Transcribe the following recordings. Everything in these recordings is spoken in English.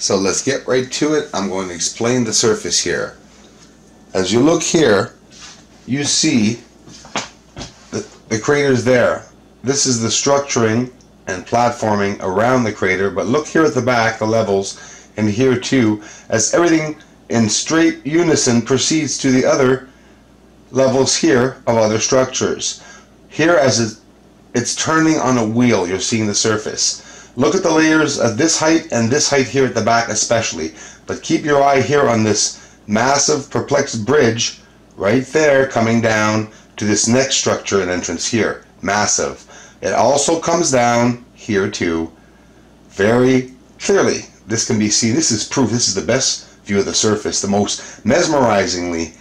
So let's get right to it. I'm going to explain the surface here. As you look here, you see the crater's there. This is the structuring and platforming around the crater, but look here at the back, the levels, and here too, as everything in straight unison proceeds to the other levels here of other structures. Here, as it's turning on a wheel, you're seeing the surface. Look at the layers of this height and this height here at the back especially, but keep your eye here on this massive perplexed bridge right there coming down to this next structure and entrance here. Massive. It also comes down here too, very clearly. This can be seen. This is proof. This is the best view of the surface, the most mesmerizingly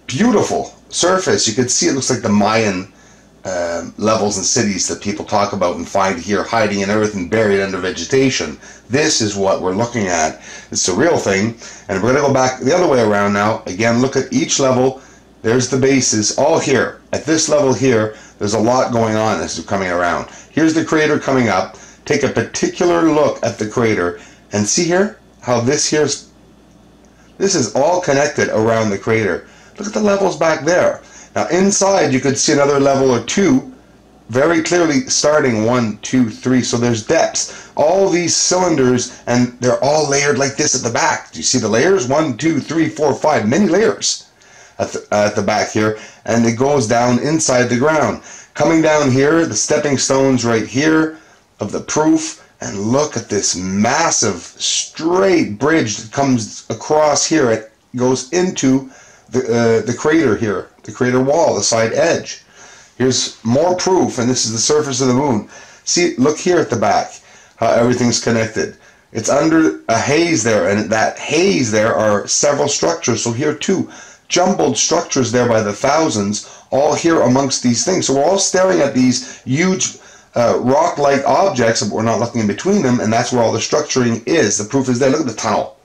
beautiful surface. You can see it looks like the Mayan levels and cities that people talk about and find here hiding in earth and buried under vegetation. This is what we're looking at. It's the real thing. And we're going to go back the other way around now. Again, look at each level. There's the bases all here. At this level here, there's a lot going on as you're coming around. Here's the crater coming up. Take a particular look at the crater and see here how this is all connected around the crater. Look at the levels back there. Now inside you could see another level or two very clearly starting 1, 2, 3. So there's depths. All these cylinders, and they're all layered like this at the back. Do you see the layers? 1, 2, 3, 4, 5. Many layers at the back here. And it goes down inside the ground. Coming down here, the stepping stones right here of the proof. And look at this massive straight bridge that comes across here. It goes into the crater here, the crater wall, the side edge. Here's more proof, and this is the surface of the moon. See, look here at the back, how everything's connected. It's under a haze there, and that haze there are several structures. So here too, jumbled structures there by the thousands, all here amongst these things. So we're all staring at these huge rock-like objects, but we're not looking in between them, and that's where all the structuring is. The proof is there. Look at the tunnel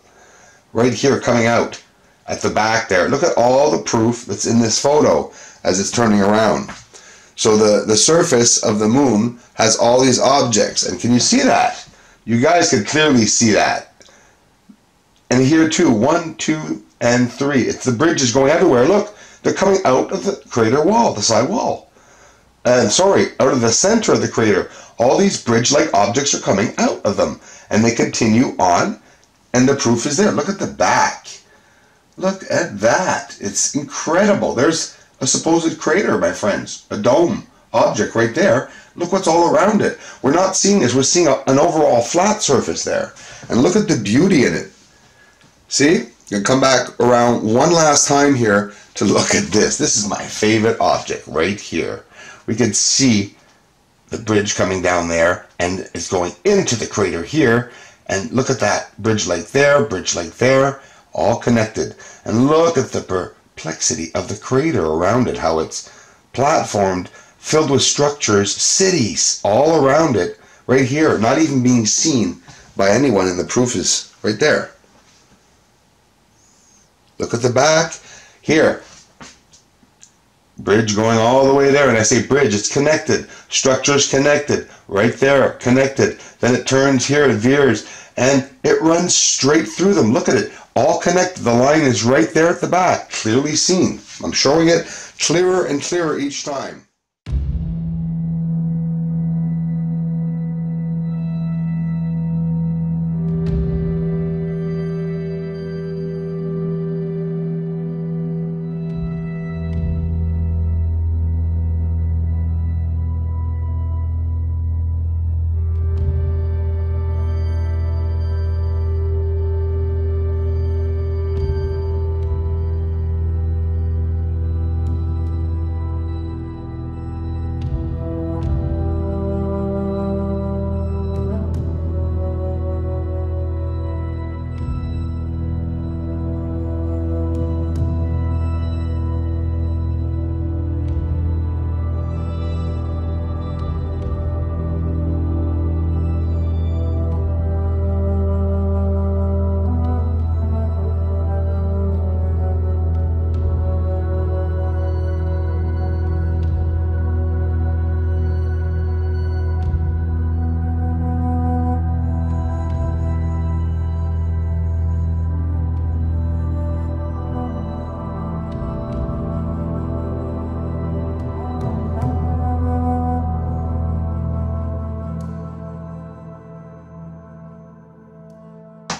right here coming out at the back there. Look at all the proof that's in this photo as it's turning around. So the surface of the moon has all these objects, and can you see that? You guys can clearly see that. And here too, 1, 2, and 3. It's the bridges going everywhere. Look, they're coming out of the crater wall, the side wall. Sorry, out of the center of the crater. All these bridge-like objects are coming out of them, and they continue on, and the proof is there. Look at the back. Look at that. It's incredible. There's a supposed crater, my friends. A dome object right there. Look what's all around it. We're not seeing this. We're seeing an overall flat surface there. And look at the beauty in it. See? You'll come back around one last time here to look at this. This is my favorite object right here. We can see the bridge coming down there, and it's going into the crater here. And look at that. Bridge like there, all connected. And look at the perplexity of the crater around it, how it's platformed, filled with structures, cities all around it, right here, not even being seen by anyone, and the proof is right there. Look at the back here. Bridge going all the way there, and I say bridge, it's connected. Structures connected, right there, connected. Then it turns here, it veers, and it runs straight through them. Look at it, all connected. The line is right there at the back, clearly seen. I'm showing it clearer and clearer each time.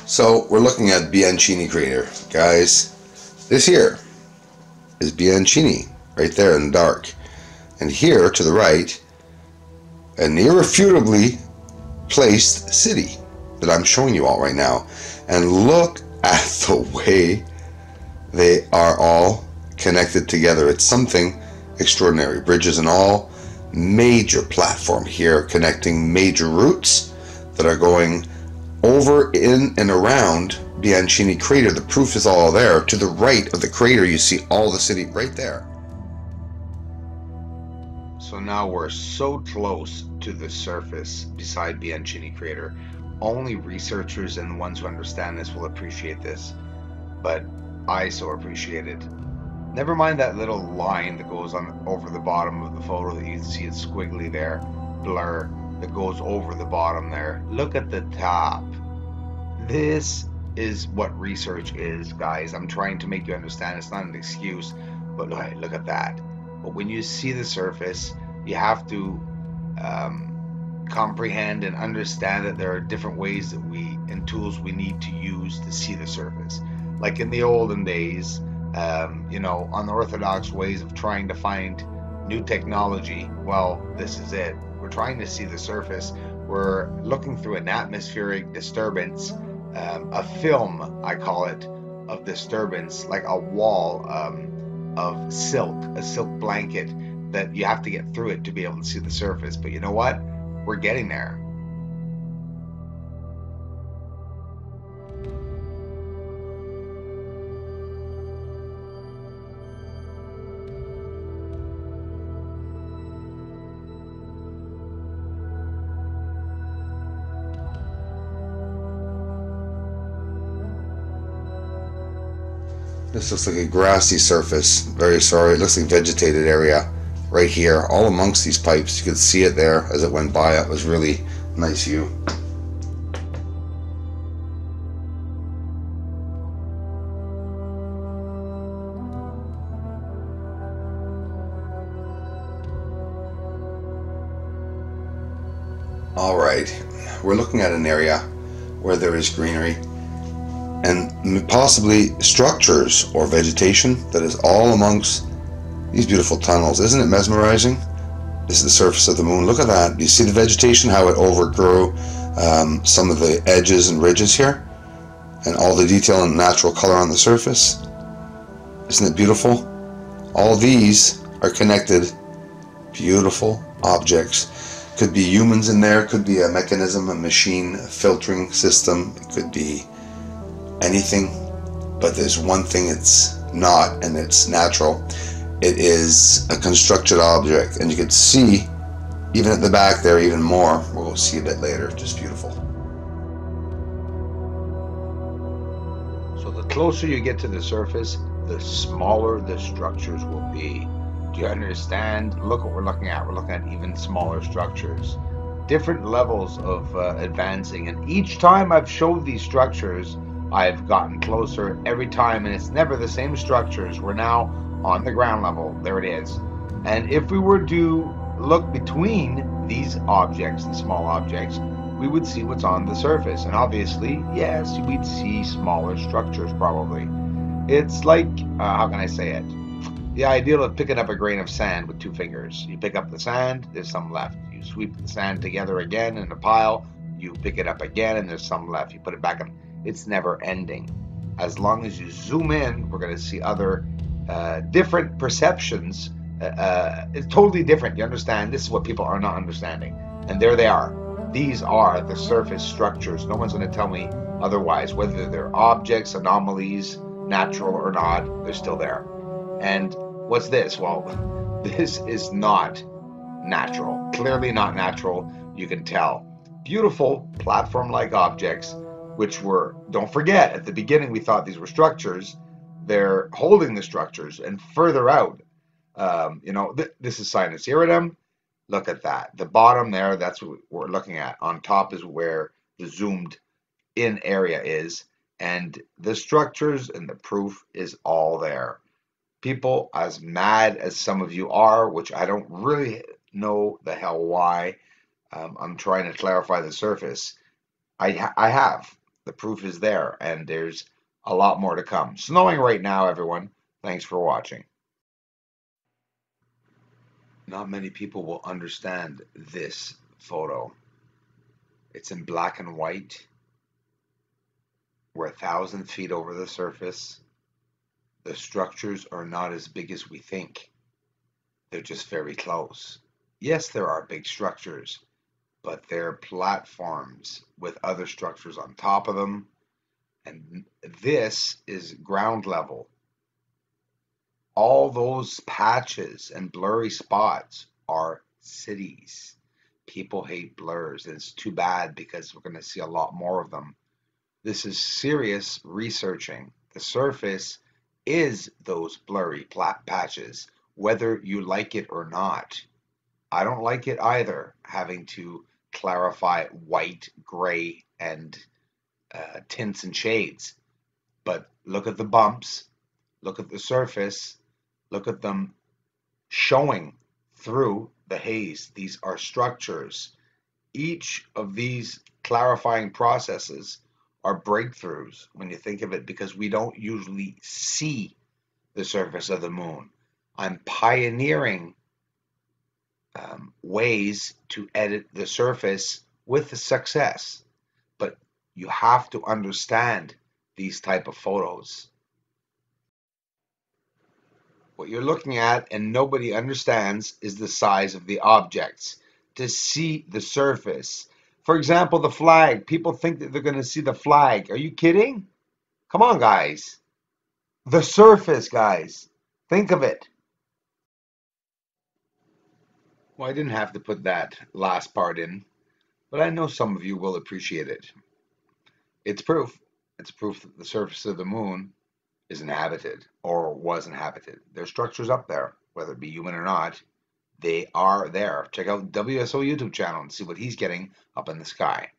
So we're looking at Bianchini crater, guys. This here is Bianchini, right there in the dark. And here to the right, an irrefutably placed city that I'm showing you all right now. And look at the way they are all connected together. It's something extraordinary. Bridges and all, major platform here connecting major routes that are going over, in, and around Bianchini crater. The proof is all there. To the right of the crater, you see all the city right there. So now we're so close to the surface beside Bianchini crater. Only researchers and the ones who understand this will appreciate this, but I so appreciate it. Never mind that little line that goes on over the bottom of the photo that you can see it's squiggly there, blur, that goes over the bottom there. Look at the top. This is what research is, guys. I'm trying to make you understand. It's not an excuse, but look at that. But when you see the surface, you have to comprehend and understand that there are different ways that and tools we need to use to see the surface. Like in the olden days, unorthodox ways of trying to find new technology. Well, this is it. We're trying to see the surface. We're looking through an atmospheric disturbance, a film, I call it, of disturbance, like a wall of silk, a silk blanket that you have to get through it to be able to see the surface. But you know what? We're getting there. This looks like a grassy surface. Very sorry. It looks like vegetated area right here, all amongst these pipes. You could see it there as it went by. It was really nice view. All right, we're looking at an area where there is greenery and possibly structures or vegetation that is all amongst these beautiful tunnels. Isn't it mesmerizing? This is the surface of the moon. Look at that. You see the vegetation, how it overgrew some of the edges and ridges here, and all the detail and natural color on the surface. Isn't it beautiful? All these are connected, beautiful objects. Could be humans in there, could be a mechanism, a machine, a filtering system, it could be anything, but there's one thing it's not, and it's natural. It is a constructed object, and you can see even at the back there even more. We'll see a bit later. Just beautiful. So the closer you get to the surface, the smaller the structures will be. Do you understand? Look what we're looking at. We're looking at even smaller structures, different levels of advancing, and each time I've showed these structures, I've gotten closer every time, and it's never the same structures. We're now on the ground level. There it is. And if we were to look between these objects and small objects, we would see what's on the surface. And obviously, yes, we'd see smaller structures probably. It's like, how can I say it? The ideal of picking up a grain of sand with two fingers. You pick up the sand, there's some left. You sweep the sand together again in a pile, you pick it up again, and there's some left. You put it back in. It's never ending. As long as you zoom in, we're going to see other different perceptions. It's totally different. You understand? This is what people are not understanding. And there they are. These are the surface structures. No one's going to tell me otherwise. Whether they're objects, anomalies, natural or not, they're still there. And what's this? Well, this is not natural. Clearly not natural. You can tell. Beautiful platform-like objects, which were, don't forget, at the beginning we thought these were structures. They're holding the structures, and further out, this is sinus iridum. Look at that. The bottom there, that's what we're looking at. On top is where the zoomed in area is, and the structures and the proof is all there. People, as mad as some of you are, which I don't really know the hell why, I'm trying to clarify the surface. I have. The proof is there, and there's a lot more to come. Snowing right now, everyone. Thanks for watching. Not many people will understand this photo. It's in black and white. We're 1,000 feet over the surface. The structures are not as big as we think. They're just very close. Yes, there are big structures, but they're platforms with other structures on top of them. And this is ground level. All those patches and blurry spots are cities. People hate blurs, and it's too bad because we're going to see a lot more of them. This is serious researching. The surface is those blurry patches, whether you like it or not. I don't like it either, having to clarify white, gray, and tints and shades. But look at the bumps, look at the surface, look at them showing through the haze. These are structures. Each of these clarifying processes are breakthroughs when you think of it, because we don't usually see the surface of the moon. I'm pioneering ways to edit the surface with success, but you have to understand these type of photos. What you're looking at and nobody understands is the size of the objects. To see the surface, for example, the flag, people think that they're going to see the flag. Are you kidding? Come on, guys. The surface, guys. Think of it. Well, I didn't have to put that last part in, but I know some of you will appreciate it. It's proof. It's proof that the surface of the moon is inhabited or was inhabited. There's structures up there, whether it be human or not. They are there. Check out WSO YouTube channel and see what he's getting up in the sky.